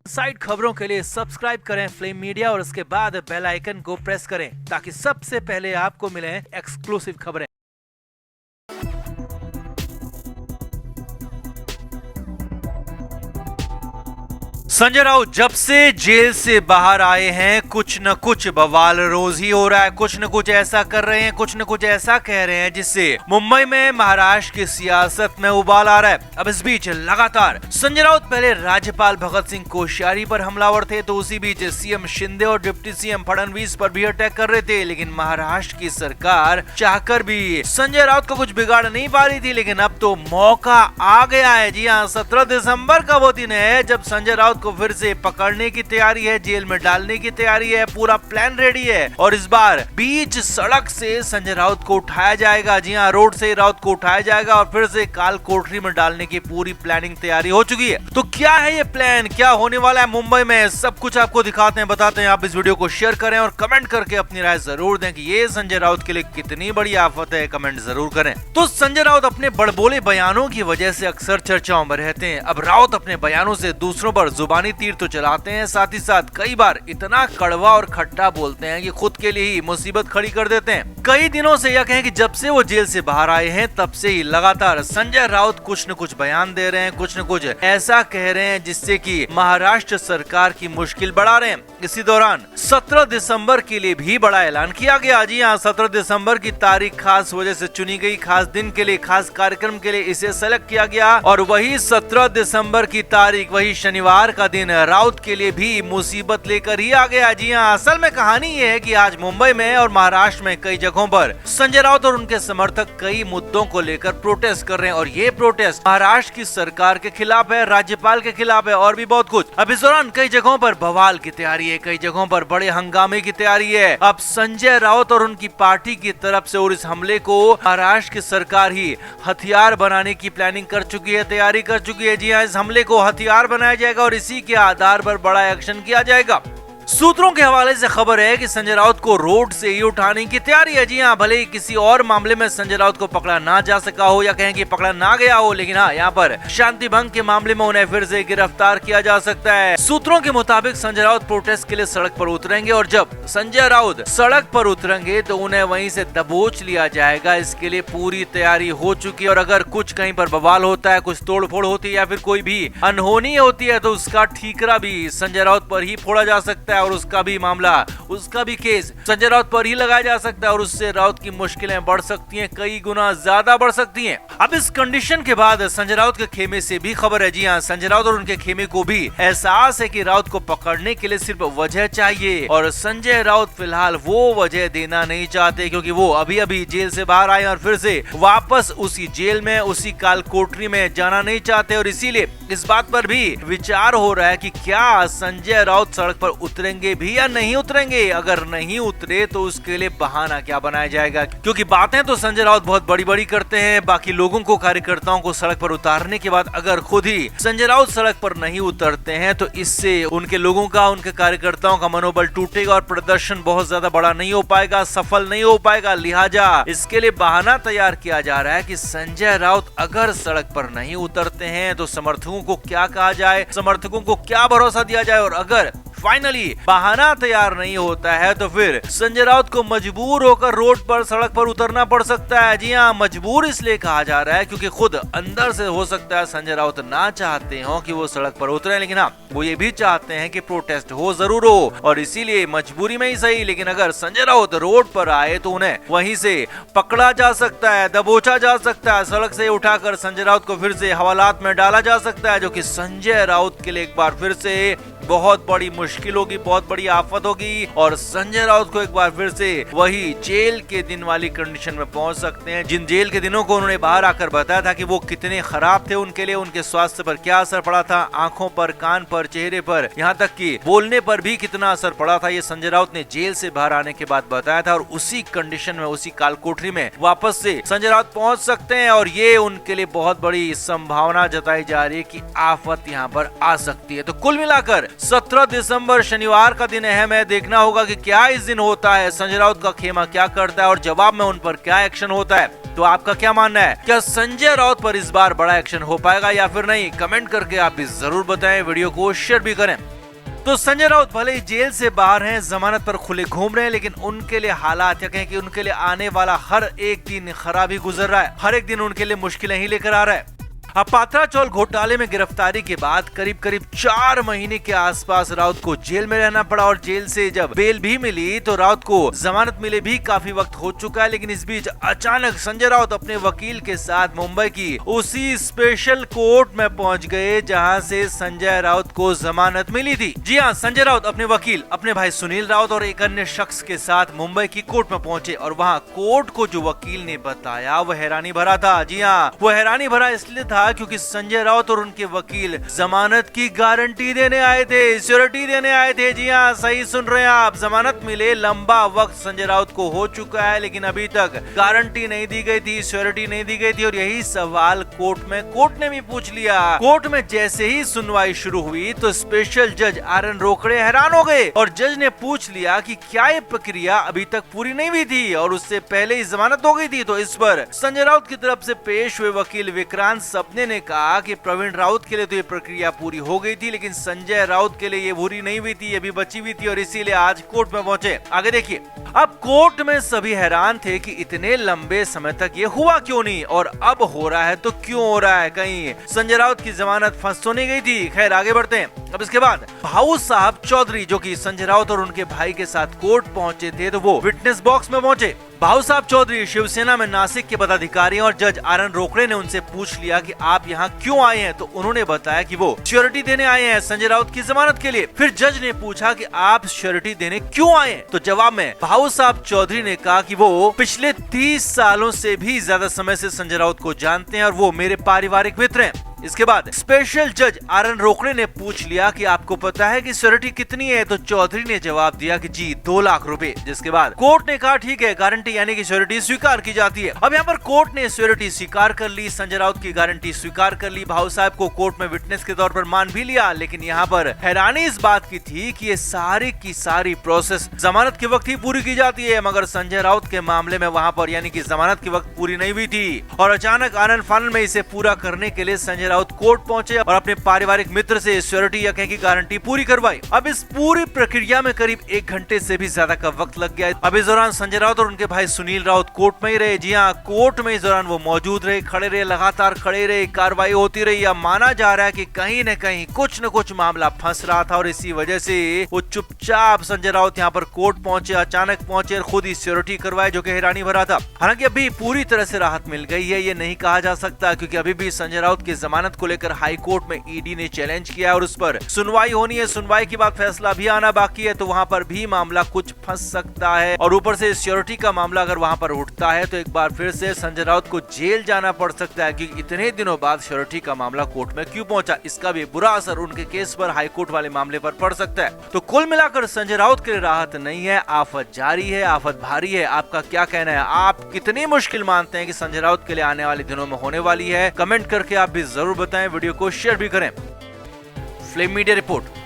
Side खबरों के लिए सब्सक्राइब करें फ्लेम मीडिया और उसके बाद बेल आइकन को प्रेस करें ताकि सबसे पहले आपको मिले एक्सक्लूसिव खबरें। संजय राउत जब से जेल से बाहर आए हैं कुछ न कुछ बवाल रोज ही हो रहा है। कुछ न कुछ ऐसा कर रहे हैं, कुछ न कुछ ऐसा कह रहे हैं जिससे मुंबई में महाराष्ट्र की सियासत में उबाल आ रहा है। अब इस बीच लगातार संजय राउत पहले राज्यपाल भगत सिंह कोश्यारी पर हमलावर थे, तो उसी बीच सीएम शिंदे और डिप्टी सीएम फडणवीस पर भी अटैक कर रहे थे। लेकिन महाराष्ट्र की सरकार चाहकर भी संजय राउत को कुछ बिगाड़ नहीं पा रही थी। लेकिन अब तो मौका आ गया है। जी हाँ, 17 दिसंबर का वो दिन है जब संजय राउत को फिर से पकड़ने की तैयारी है, जेल में डालने की तैयारी है, पूरा प्लान रेडी है। और इस बार बीच सड़क से संजय राउत को उठाया जाएगा। जी हाँ, रोड से राउत को उठाया जाएगा और फिर से काल कोठरी में डालने की पूरी प्लानिंग तैयारी हो चुकी है। तो क्या है ये प्लान, क्या होने वाला है मुंबई में, सब कुछ आपको दिखाते हैं, बताते हैं। आप इस वीडियो को शेयर करें और कमेंट करके अपनी राय जरूर दें कि ये संजय राउत के लिए कितनी बड़ी आफत है। कमेंट जरूर करें। तो संजय राउत अपने बड़बोले बयानों की वजह से अक्सर चर्चाओं में रहते हैं। अब राउत अपने बयानों से दूसरों पर जुबानी तीर तो चलाते हैं, साथ ही साथ कई बार इतना कड़वा और खट्टा बोलते हैं कि खुद के लिए ही मुसीबत खड़ी कर देते हैं। कई दिनों से यह कहें कि जब से वो जेल से बाहर आए हैं तब से ही लगातार संजय राउत कुछ न कुछ बयान दे रहे हैं, कुछ न कुछ ऐसा कह रहे हैं जिससे कि महाराष्ट्र सरकार की मुश्किल बढ़ा रहे हैं। इसी दौरान 17 दिसंबर के लिए भी बड़ा ऐलान किया गया। जी हाँ, 17 दिसंबर की तारीख खास वजह से चुनी गई, खास दिन के लिए, खास कार्यक्रम के लिए इसे सेलेक्ट किया गया। और वही 17 दिसंबर की तारीख, वही शनिवार का दिन राउत के लिए भी मुसीबत लेकर ही आ गया। जी हाँ, असल में कहानी ये है कि आज मुंबई में और महाराष्ट्र में कई जगहों पर संजय राउत और उनके समर्थक कई मुद्दों को लेकर प्रोटेस्ट कर रहे हैं। और ये प्रोटेस्ट महाराष्ट्र की सरकार के खिलाफ है, राज्यपाल के खिलाफ है और भी बहुत कुछ। अब इस दौरान कई जगहों पर बवाल की तैयारी है, कई जगहों पर बड़े हंगामे की तैयारी है। अब संजय राउत और उनकी पार्टी की तरफ से और इस हमले को महाराष्ट्र की सरकार ही हथियार बनाने की प्लानिंग कर चुकी है, तैयारी कर चुकी है। जी हाँ, इस हमले को हथियार बनाया जाएगा और इसी के आधार पर बड़ा एक्शन किया जाएगा। सूत्रों के हवाले से खबर है कि संजय राउत को रोड से ही उठाने की तैयारी है। जी हाँ, भले ही किसी और मामले में संजय राउत को पकड़ा ना जा सका हो या कहें कि पकड़ा ना गया हो, लेकिन हाँ, यहाँ पर शांति भंग के मामले में उन्हें फिर से गिरफ्तार किया जा सकता है। सूत्रों के मुताबिक संजय राउत प्रोटेस्ट के लिए सड़क पर उतरेंगे और जब संजय राउत सड़क पर उतरेंगे तो उन्हें वहीं से दबोच लिया जाएगा। इसके लिए पूरी तैयारी हो चुकी है और अगर कुछ कहीं पर बवाल होता है, कुछ तोड़फोड़ होती है या फिर कोई भी अनहोनी होती है तो उसका ठीकरा भी संजय राउत पर ही फोड़ा जा सकता है और उसका भी मामला, उसका भी केस संजय राउत पर ही लगाया जा सकता है और उससे राउत की मुश्किलें बढ़ सकती हैं, कई गुना ज्यादा बढ़ सकती हैं। अब इस कंडीशन के बाद संजय राउत के खेमे से भी खबर है। जी हाँ, संजय राउत और उनके खेमे को भी एहसास है कि राउत को पकड़ने के लिए सिर्फ वजह चाहिए और संजय राउत फिलहाल वो वजह देना नहीं चाहते क्योंकि वो अभी अभी जेल से बाहर आए और फिर से वापस उसी जेल में, उसी काल कोठरी में जाना नहीं चाहते। और इसीलिए इस बात पर भी विचार हो रहा है कि क्या संजय राउत सड़क पर उतरेंगे भी या नहीं उतरेंगे। अगर नहीं उतरे तो उसके लिए बहाना क्या बनाया जाएगा, क्योंकि बातें तो संजय राउत बहुत बड़ी बड़ी करते हैं बाकी लोगों को, कार्यकर्ताओं को सड़क पर उतारने के बाद अगर खुद ही संजय राउत सड़क पर नहीं उतरते हैं तो इससे उनके लोगों का, उनके कार्यकर्ताओं का मनोबल टूटेगा और प्रदर्शन बहुत ज्यादा बड़ा नहीं हो पाएगा, सफल नहीं हो पाएगा। लिहाजा इसके लिए बहाना तैयार किया जा रहा है कि संजय राउत अगर सड़क पर नहीं उतरते हैं तो समर्थकों को क्या कहा जाए, समर्थकों को क्या भरोसा दिया जाए। और अगर फाइनली बहाना तैयार नहीं होता है तो फिर संजय राउत को मजबूर होकर रोड पर, सड़क पर उतरना पड़ सकता है। जी हाँ, मजबूर इसलिए कहा जा रहा है क्योंकि खुद अंदर से हो सकता है संजय राउत ना चाहते हो कि वो सड़क पर उतरे, लेकिन हाँ, वो ये भी चाहते हैं कि प्रोटेस्ट हो जरूर हो और इसीलिए मजबूरी में ही सही, लेकिन अगर संजय राउत रोड पर आए तो उन्हें वहीं से पकड़ा जा सकता है, दबोचा जा सकता है, सड़क से उठाकर संजय राउत को फिर से हवालात में डाला जा सकता है, जो कि संजय राउत के लिए एक बार फिर से बहुत बड़ी मुश्किल होगी, बहुत बड़ी आफत होगी और संजय राउत को एक बार फिर से वही जेल के दिन वाली कंडीशन में पहुंच सकते हैं, जिन जेल के दिनों को उन्होंने बाहर आकर बताया था कि वो कितने खराब थे उनके लिए, उनके स्वास्थ्य पर क्या असर पड़ा था, आंखों पर, कान पर, चेहरे पर, यहाँ तक कि बोलने पर भी कितना असर पड़ा था। ये संजय राउत ने जेल से बाहर आने के बाद बताया था और उसी कंडीशन में, उसी काल कोठरी में वापस से संजय राउत पहुंच सकते हैं और ये उनके लिए बहुत बड़ी संभावना जताई जा रही है कि आफत यहाँ पर आ सकती है। तो कुल मिलाकर 17 दिसंबर शनिवार का दिन अहम है। देखना होगा कि क्या इस दिन होता है, संजय राउत का खेमा क्या करता है और जवाब में उन पर क्या एक्शन होता है। तो आपका क्या मानना है, क्या संजय राउत पर इस बार बड़ा एक्शन हो पाएगा या फिर नहीं? कमेंट करके आप भी जरूर बताएं, वीडियो को शेयर भी करें। तो संजय राउत भले ही जेल से बाहर हैं, जमानत पर खुले घूम रहे हैं, लेकिन उनके लिए हालात या कहें कि उनके लिए आने वाला हर एक दिन खराब ही गुजर रहा है। हर एक दिन उनके लिए मुश्किलें ही लेकर आ रहा है। अब पात्राचौल घोटाले में गिरफ्तारी के बाद करीब 4 महीने के आसपास राउत को जेल में रहना पड़ा और जेल से जब बेल भी मिली तो राउत को जमानत मिले भी काफी वक्त हो चुका है। लेकिन इस बीच अचानक संजय राउत अपने वकील के साथ मुंबई की उसी स्पेशल कोर्ट में पहुंच गए जहां से संजय राउत को जमानत मिली थी। जी हाँ, संजय राउत अपने वकील, अपने भाई सुनील राउत और एक अन्य शख्स के साथ मुंबई की कोर्ट में पहुंचे और वहाँ कोर्ट को जो वकील ने बताया वह हैरानी भरा था। जी हाँ, वो हैरानी भरा इसलिए था क्योंकि संजय राउत और उनके वकील जमानत की गारंटी देने आए थे, श्योरिटी देने आए थे। जी हाँ, सही सुन रहे हैं आप, जमानत मिले लंबा वक्त संजय राउत को हो चुका है, लेकिन अभी तक गारंटी नहीं दी गई थी, श्योरिटी नहीं दी गई थी। और यही सवाल कोर्ट ने भी पूछ लिया। कोर्ट में जैसे ही सुनवाई शुरू हुई तो स्पेशल जज आर एन रोकड़े हैरान हो गए और जज ने पूछ लिया कि क्या ये प्रक्रिया अभी तक पूरी नहीं हुई थी और उससे पहले ही जमानत हो गई थी। तो इस पर संजय राउत की तरफ से पेश हुए वकील विक्रांत सपने ने कहा कि प्रवीण राउत के लिए तो ये प्रक्रिया पूरी हो गई थी, लेकिन संजय राउत के लिए ये पूरी नहीं हुई थी, ये भी बची हुई थी और इसीलिए आज कोर्ट में पहुंचे। आगे देखिए, अब कोर्ट में सभी हैरान थे कि इतने लंबे समय तक ये हुआ क्यों नहीं और अब हो रहा है तो क्यों हो रहा है, कहीं संजय राउत की जमानत फंस तो नहीं गई थी। खैर आगे बढ़ते हैं। अब इसके बाद भाऊ साहब चौधरी जो कि संजय राउत और उनके भाई के साथ कोर्ट पहुंचे थे तो वो विटनेस बॉक्स में पहुंचे। भाऊ साहब चौधरी शिवसेना में नासिक के पदाधिकारी और जज आर एन रोकड़े ने उनसे पूछ लिया कि आप यहाँ क्यों आए हैं, तो उन्होंने बताया कि वो श्योरिटी देने आए हैं संजय राउत की जमानत के लिए। फिर जज ने पूछा कि आप श्योरिटी देने क्यों आए हैं, तो जवाब में भाऊ साहब चौधरी ने कहा कि वो पिछले 30 सालों से भी ज्यादा समय से संजय राउत को जानते हैं और वो मेरे पारिवारिक मित्र हैं। इसके बाद स्पेशल जज आर एन रोकड़े ने पूछ लिया कि आपको पता है कि श्योरिटी कितनी है, तो चौधरी ने जवाब दिया कि जी 2 लाख रुपए। जिसके बाद कोर्ट ने कहा ठीक है, गारंटी यानी कि श्योरिटी स्वीकार की जाती है। अब यहाँ पर कोर्ट ने श्योरिटी स्वीकार कर ली, संजय राउत की गारंटी स्वीकार कर ली, भाऊ साहब को कोर्ट में विटनेस के तौर पर मान भी लिया। लेकिन यहाँ पर हैरानी इस बात की थी कि ये सारी की सारी प्रोसेस जमानत के वक्त ही पूरी की जाती है, मगर संजय राउत के मामले में वहाँ पर यानी कि जमानत के वक्त पूरी नहीं हुई थी और अचानक आनंद फानन में इसे पूरा करने के लिए संजय राउत कोर्ट पहुंचे और अपने पारिवारिक मित्र से श्योरिटी या कहें की गारंटी पूरी करवाई। अब इस पूरी प्रक्रिया में करीब 1 घंटे से भी ज्यादा का वक्त लग गया। अब इस दौरान संजय राउत और उनके भाई सुनील राउत कोर्ट में ही रहे। जी हाँ, कोर्ट में इस दौरान वो मौजूद रहे, खड़े रहे, लगातार खड़े रहे, कार्रवाई होती रही। अब माना जा रहा है कि कहीं न कहीं कुछ न कुछ मामला फंस रहा था और इसी वजह से वो चुपचाप संजय राउत यहाँ पर कोर्ट पहुंचे, अचानक पहुंचे और खुद ही श्योरिटी करवाए, जो कि हैरानी भरा था। हालांकि अभी पूरी तरह से राहत मिल गई है ये नहीं कहा जा सकता, क्योंकि अभी भी संजय राउत की जमानत को लेकर हाई कोर्ट में ईडी ने चैलेंज किया और उस पर सुनवाई होनी है। सुनवाई के बाद फैसला भी आना बाकी है, तो वहां पर भी मामला कुछ फंस सकता है और ऊपर से श्योरिटी का मामला अगर वहां पर उठता है तो एक बार फिर से संजय राउत को जेल जाना पड़ सकता है, क्योंकि इतने दिनों बाद श्योरिटी का मामला कोर्ट में क्यों पहुंचा, इसका भी बुरा असर उनके केस पर, हाई कोर्ट वाले मामले पर पड़ सकता है। तो कुल मिलाकर संजय राउत के लिए राहत नहीं है, आफत जारी है, आफत भारी है। आपका क्या कहना है? आप कितनी मुश्किल मानते हैं कि संजय राउत के लिए आने वाले दिनों में होने वाली है? कमेंट करके आप भी जरूर बताएं, वीडियो को शेयर भी करें। Flame media report.